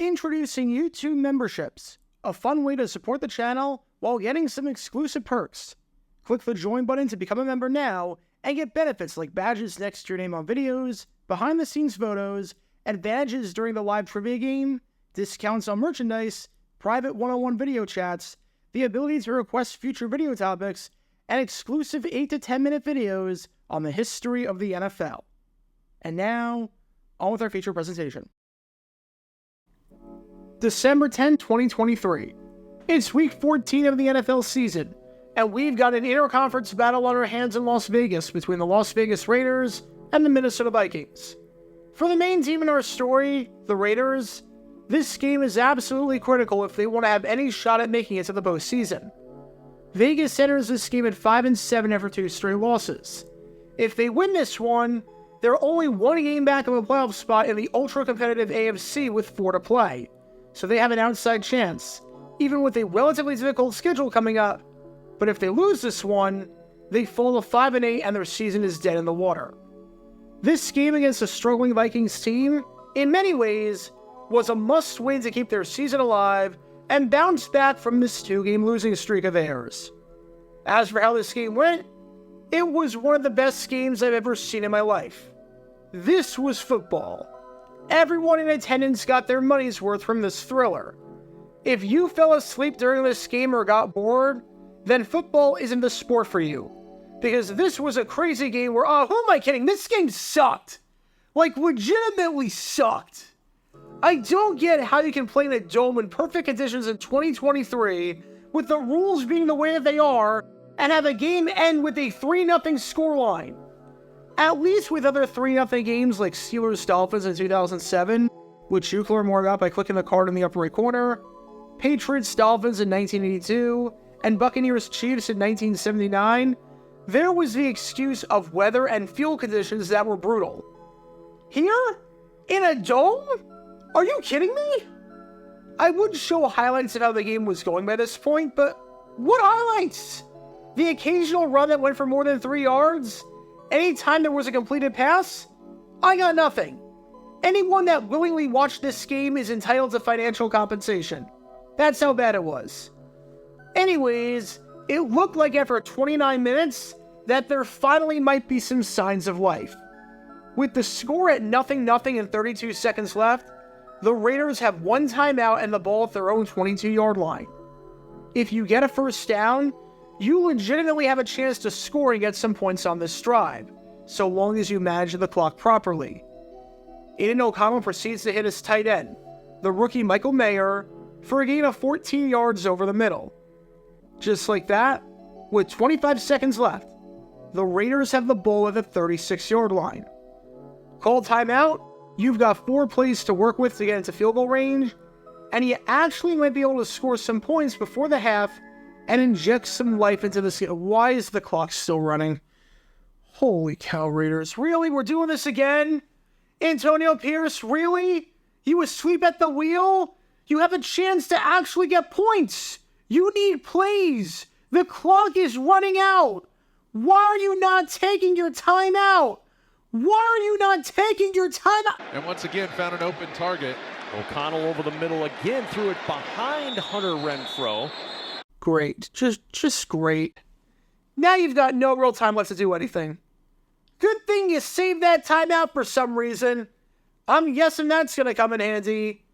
Introducing YouTube memberships, a fun way to support the channel while getting some exclusive perks. Click the join button to become a member now and get benefits like badges next to your name on videos, behind-the-scenes photos, advantages during the live trivia game, discounts on merchandise, private one-on-one video chats, the ability to request future video topics, and exclusive 8 to 10 minute videos on the history of the NFL. And now, on with our feature presentation. December 10, 2023. It's week 14 of the NFL season, and we've got an interconference battle on our hands in Las Vegas between the Las Vegas Raiders and the Minnesota Vikings. For the main team in our story, the Raiders, this game is absolutely critical if they want to have any shot at making it to the postseason. Vegas enters this game at 5-7 after 2 straight losses. If they win this one, they're only one game back of a playoff spot in the ultra-competitive AFC with 4 to play, so they have an outside chance, even with a relatively difficult schedule coming up. But if they lose this one, they fall to 5-8 and their season is dead in the water. This game against a struggling Vikings team, in many ways, was a must-win to keep their season alive and bounce back from this 2-game losing streak of theirs. As for how this game went, it was one of the best games I've ever seen in my life. This was football. Everyone in attendance got their money's worth from this thriller. If you fell asleep during this game or got bored, then football isn't the sport for you. Because this was a crazy game where, who am I kidding? This game sucked. Like, legitimately sucked. I don't get how you can play in a dome in perfect conditions in 2023 with the rules being the way that they are and have a game end with a 3-0 scoreline. At least with other 3-0 games like Steelers-Dolphins in 2007, which you can learn more about by clicking the card in the upper right corner, Patriots-Dolphins in 1982, and Buccaneers-Chiefs in 1979, there was the excuse of weather and field conditions that were brutal. Here? In a dome? Are you kidding me? I would show highlights of how the game was going by this point, but what highlights? The occasional run that went for more than 3 yards? Anytime there was a completed pass? I got nothing. Anyone that willingly watched this game is entitled to financial compensation. That's how bad it was. Anyways, it looked like after 29 minutes that there finally might be some signs of life. With the score at 0-0 and 32 seconds left, the Raiders have 1 timeout and the ball at their own 22-yard line. If you get a first down, you legitimately have a chance to score and get some points on this drive, so long as you manage the clock properly. Aiden O'Connell proceeds to hit his tight end, the rookie Michael Mayer, for a gain of 14 yards over the middle. Just like that, with 25 seconds left, the Raiders have the ball at the 36-yard line. Call timeout, you've got 4 plays to work with to get into field goal range, and you actually might be able to score some points before the half and inject some life into this game. Why is the clock still running? Holy cow, Raiders. Really? We're doing this again? Antonio Pierce, really? You asleep at the wheel? You have a chance to actually get points. You need plays. The clock is running out. Why are you not taking your time out? Why are you not taking your time out? And once again, found an open target. O'Connell over the middle again, threw it behind Hunter Renfrow. Great. Just great. Now you've got no real time left to do anything. Good thing you saved that timeout for some reason. I'm guessing that's going to come in handy.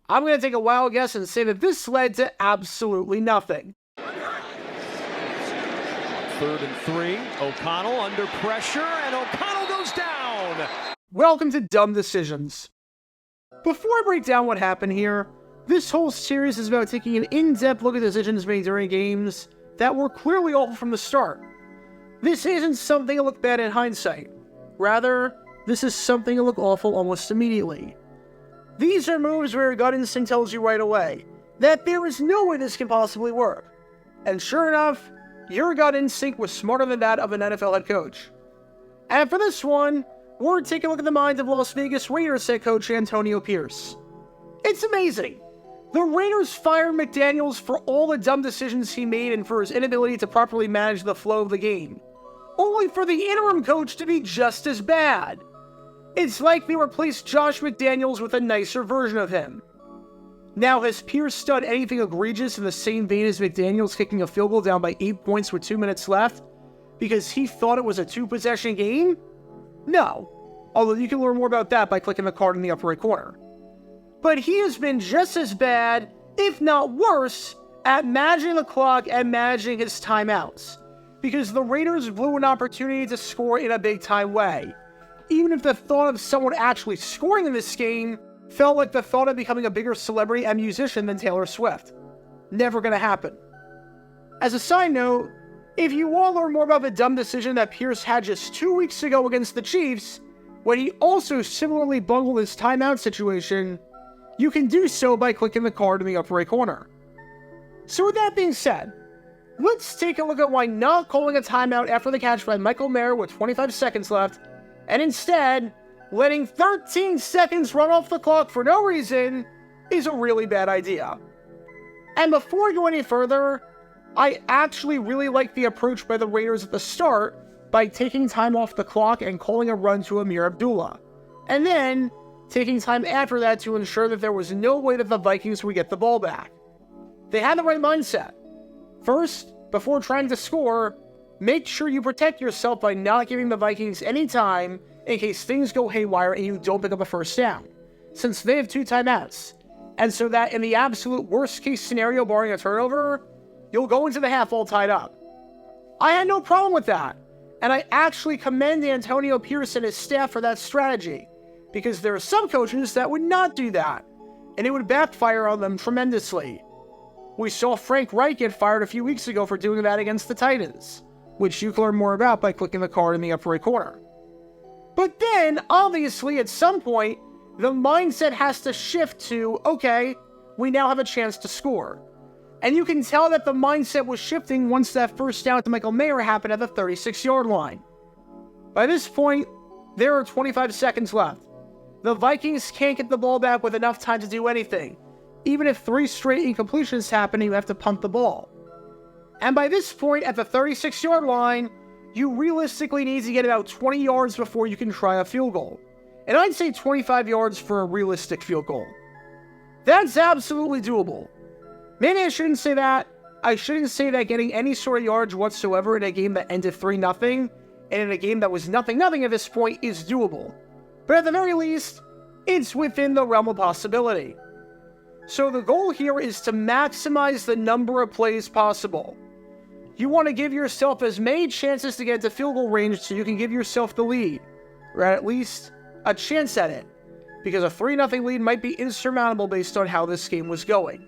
I'm going to take a wild guess and say that this led to absolutely nothing. 3rd and 3. O'Connell under pressure, and O'Connell goes down. Welcome to Dumb Decisions. Before I break down what happened here, this whole series is about taking an in-depth look at decisions made during games that were clearly awful from the start. This isn't something to look bad in hindsight. Rather, this is something to look awful almost immediately. These are moves where your gut instinct tells you right away that there is no way this can possibly work. And sure enough, your gut instinct was smarter than that of an NFL head coach. And for this one, we're taking a look at the mind of Las Vegas Raiders head coach Antonio Pierce. It's amazing. The Raiders fired McDaniels for all the dumb decisions he made and for his inability to properly manage the flow of the game, only for the interim coach to be just as bad. It's like they replaced Josh McDaniels with a nicer version of him. Now, has Pierce done anything egregious in the same vein as McDaniels kicking a field goal down by 8 points with 2 minutes left because he thought it was a 2-possession game? No. Although you can learn more about that by clicking the card in the upper right corner. But he has been just as bad, if not worse, at managing the clock and managing his timeouts, because the Raiders blew an opportunity to score in a big-time way. Even if the thought of someone actually scoring in this game felt like the thought of becoming a bigger celebrity and musician than Taylor Swift. Never gonna happen. As a side note, if you want to learn more about the dumb decision that Pierce had just 2 weeks ago against the Chiefs, when he also similarly bungled his timeout situation, you can do so by clicking the card in the upper right corner. So with that being said, let's take a look at why not calling a timeout after the catch by Michael Mayer with 25 seconds left, and instead letting 13 seconds run off the clock for no reason is a really bad idea. And before I go any further, I actually really like the approach by the Raiders at the start by taking time off the clock and calling a run to Amir Abdullah, and then taking time after that to ensure that there was no way that the Vikings would get the ball back. They had the right mindset. First, before trying to score, make sure you protect yourself by not giving the Vikings any time in case things go haywire and you don't pick up a first down, since they have 2 timeouts, and so that in the absolute worst case scenario barring a turnover, you'll go into the half all tied up. I had no problem with that, and I actually commend Antonio Pierce and his staff for that strategy, because there are some coaches that would not do that, and it would backfire on them tremendously. We saw Frank Reich get fired a few weeks ago for doing that against the Titans, which you can learn more about by clicking the card in the upper right corner. But then, obviously, at some point, the mindset has to shift to, okay, we now have a chance to score. And you can tell that the mindset was shifting once that first down to Michael Mayer happened at the 36-yard line. By this point, there are 25 seconds left. The Vikings can't get the ball back with enough time to do anything. Even if 3 straight incompletions happen, you have to punt the ball. And by this point, at the 36-yard line, you realistically need to get about 20 yards before you can try a field goal. And I'd say 25 yards for a realistic field goal. That's absolutely doable. Maybe I shouldn't say that. I shouldn't say that getting any sort of yards whatsoever in a game that ended 3-0, and in a game that was 0-0 at this point is doable. But at the very least, it's within the realm of possibility. So the goal here is to maximize the number of plays possible. You want to give yourself as many chances to get to field goal range so you can give yourself the lead, or at least a chance at it, because a 3-0 lead might be insurmountable based on how this game was going.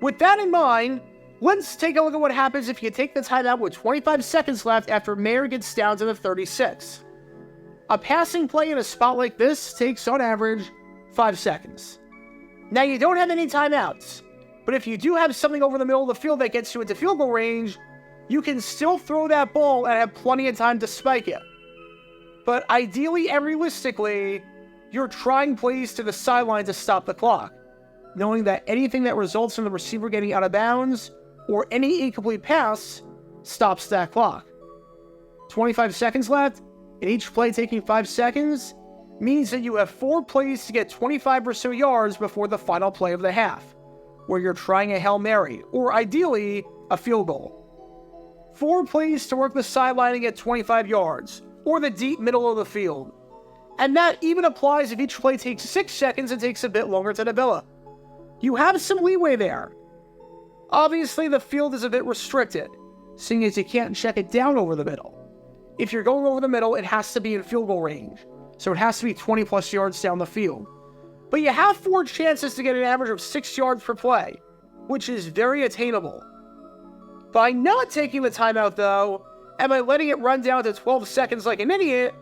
With that in mind, let's take a look at what happens if you take the timeout with 25 seconds left after Mayer gets down to the 36. A passing play in a spot like this takes, on average, 5 seconds. Now, you don't have any timeouts, but if you do have something over the middle of the field that gets you into field goal range, you can still throw that ball and have plenty of time to spike it. But ideally and realistically, you're trying plays to the sideline to stop the clock, knowing that anything that results in the receiver getting out of bounds or any incomplete pass stops that clock. 25 seconds left, and each play taking 5 seconds means that you have 4 plays to get 25 or so yards before the final play of the half, where you're trying a Hail Mary, or ideally, a field goal. 4 plays to work the sideline and get 25 yards, or the deep middle of the field. And that even applies if each play takes 6 seconds and takes a bit longer to develop. You have some leeway there. Obviously, the field is a bit restricted, seeing as you can't check it down over the middle. If you're going over the middle, it has to be in field goal range, so it has to be 20 plus yards down the field. But you have 4 chances to get an average of 6 yards per play, which is very attainable. By not taking the timeout, though, and by letting it run down to 12 seconds like an idiot,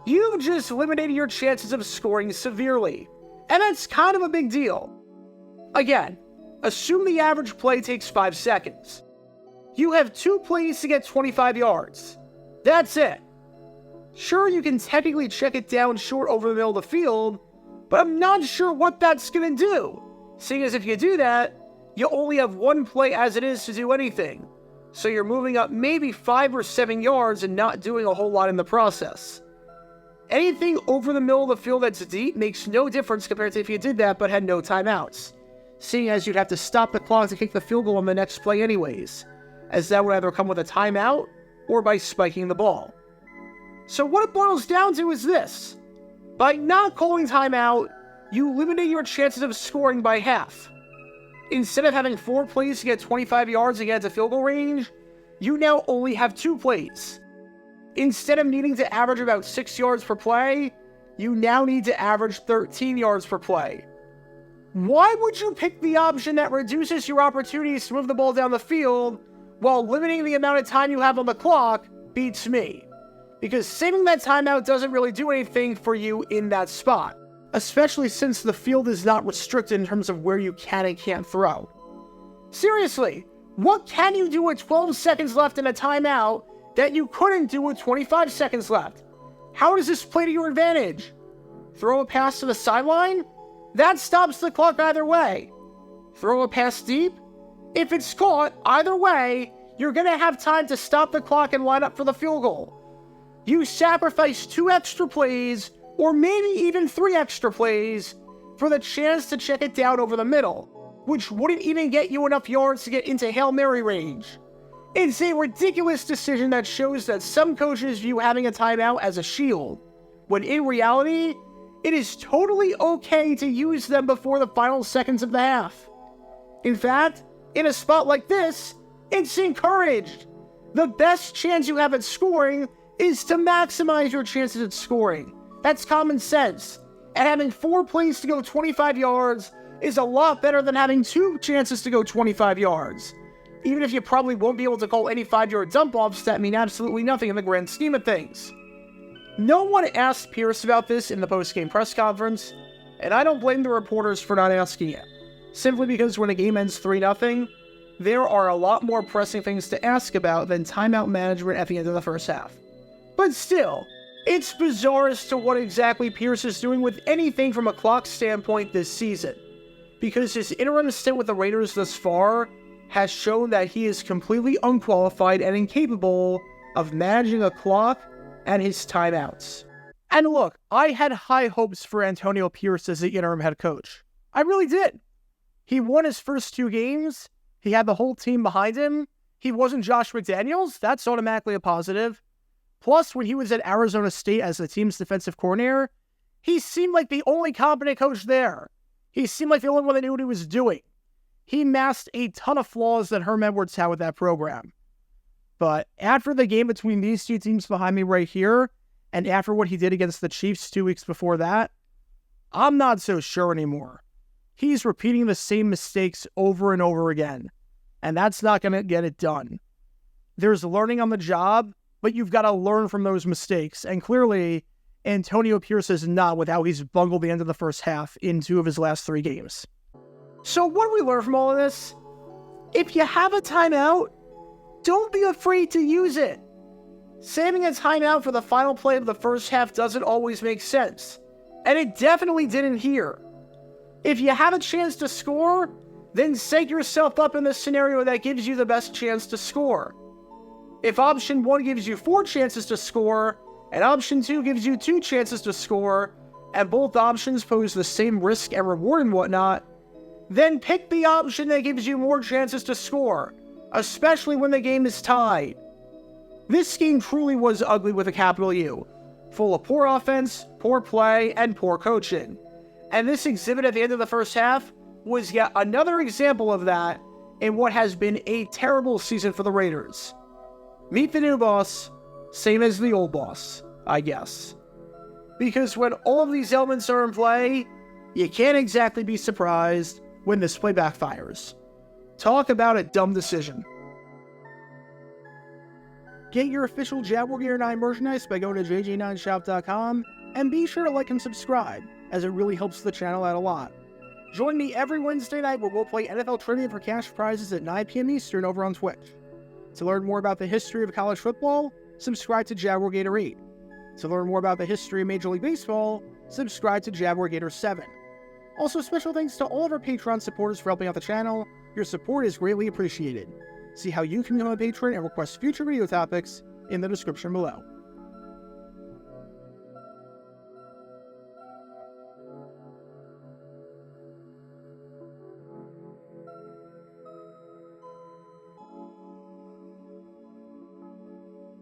you've just eliminated your chances of scoring severely. And that's kind of a big deal. Again, assume the average play takes 5 seconds. You have 2 plays to get 25 yards. That's it. Sure, you can technically check it down short over the middle of the field, but I'm not sure what that's going to do, seeing as if you do that, you only have 1 play as it is to do anything, so you're moving up maybe 5 or 7 yards and not doing a whole lot in the process. Anything over the middle of the field that's deep makes no difference compared to if you did that but had no timeouts, seeing as you'd have to stop the clock to kick the field goal on the next play anyways, as that would either come with a timeout or by spiking the ball. So what it boils down to is this. By not calling timeout, you limited your chances of scoring by half. Instead of having 4 plays to get 25 yards and get to field goal range, you now only have 2 plays. Instead of needing to average about 6 yards per play, you now need to average 13 yards per play. Why would you pick the option that reduces your opportunities to move the ball down the field while limiting the amount of time you have on the clock beats me? Because saving that timeout doesn't really do anything for you in that spot, especially since the field is not restricted in terms of where you can and can't throw. Seriously, what can you do with 12 seconds left in a timeout that you couldn't do with 25 seconds left? How does this play to your advantage? Throw a pass to the sideline? That stops the clock either way. Throw a pass deep? If it's caught, either way, you're going to have time to stop the clock and line up for the field goal. You sacrifice 2 extra plays, or maybe even 3 extra plays, for the chance to check it down over the middle, which wouldn't even get you enough yards to get into Hail Mary range. It's a ridiculous decision that shows that some coaches view having a timeout as a shield, when in reality, it is totally okay to use them before the final seconds of the half. In fact, in a spot like this, it's encouraged. The best chance you have at scoring is to maximize your chances at scoring. That's common sense. And having 4 plays to go 25 yards is a lot better than having 2 chances to go 25 yards. Even if you probably won't be able to call any 5-yard dump-offs that mean absolutely nothing in the grand scheme of things. No one asked Pierce about this in the post-game press conference, and I don't blame the reporters for not asking it. Simply because when a game ends 3-0, there are a lot more pressing things to ask about than timeout management at the end of the first half. But still, it's bizarre as to what exactly Pierce is doing with anything from a clock standpoint this season, because his interim stint with the Raiders thus far has shown that he is completely unqualified and incapable of managing a clock and his timeouts. And look, I had high hopes for Antonio Pierce as the interim head coach. I really did. He won his first 2 games. He had the whole team behind him. He wasn't Josh McDaniels. That's automatically a positive. Plus, when he was at Arizona State as the team's defensive coordinator, he seemed like the only competent coach there. He seemed like the only one that knew what he was doing. He masked a ton of flaws that Herm Edwards had with that program. But after the game between these 2 teams behind me right here, and after what he did against the Chiefs 2 weeks before that, I'm not so sure anymore. He's repeating the same mistakes over and over again, and that's not going to get it done. There's learning on the job, but you've got to learn from those mistakes, and clearly, Antonio Pierce is not with how he's bungled the end of the first half in 2 of his last 3 games. So what do we learn from all of this? If you have a timeout, don't be afraid to use it. Saving a timeout for the final play of the first half doesn't always make sense, and it definitely didn't here. If you have a chance to score, then set yourself up in the scenario that gives you the best chance to score. If option 1 gives you 4 chances to score, and option 2 gives you 2 chances to score, and both options pose the same risk and reward and whatnot, then pick the option that gives you more chances to score, especially when the game is tied. This game truly was ugly with a capital U, full of poor offense, poor play, and poor coaching. And this exhibit at the end of the first half was yet another example of that in what has been a terrible season for the Raiders. Meet the new boss, same as the old boss, I guess. Because when all of these elements are in play, you can't exactly be surprised when this play backfires. Talk about a dumb decision. Get your official Jaguar Gear 9 merchandise by going to jj9shop.com, and be sure to like and subscribe, as it really helps the channel out a lot. Join me every Wednesday night where we'll play NFL Trivia for cash prizes at 9 p.m. Eastern over on Twitch. To learn more about the history of college football, subscribe to Jaguar Gator 8. To learn more about the history of Major League Baseball, subscribe to Jaguar Gator 7. Also, special thanks to all of our Patreon supporters for helping out the channel. Your support is greatly appreciated. See how you can become a patron and request future video topics in the description below.